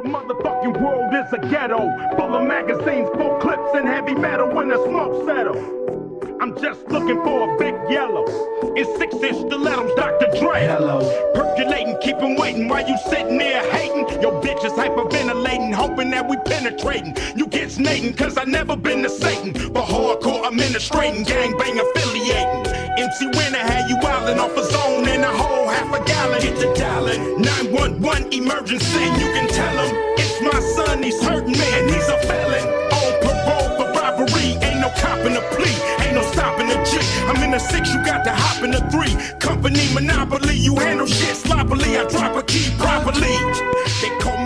motherfucking world is a ghetto, full of magazines, full clips, and heavy metal when the smoke settles. I'm just looking for a big yellow. It's 6-inch stilettos, Dr. Dre. Hello. Percolating, keep 'em waiting while you sitting there hating. Your bitch is hyperventilating, hoping that we penetrating. You get snating, cause I never been to Satan. But hardcore administrating, gangbang affiliating. MC Winner had you wildin' off a zone and a whole half a gallon. Get the dialing, 911 emergency. You can tell him, it's my son, he's hurting me and he's a felon. On parole for robbery, ain't no copping a plea. Ain't no stopping the G. I'm in the 6, you got to hop in the 3. Company monopoly, you handle shit sloppily. I drop a key properly. They call me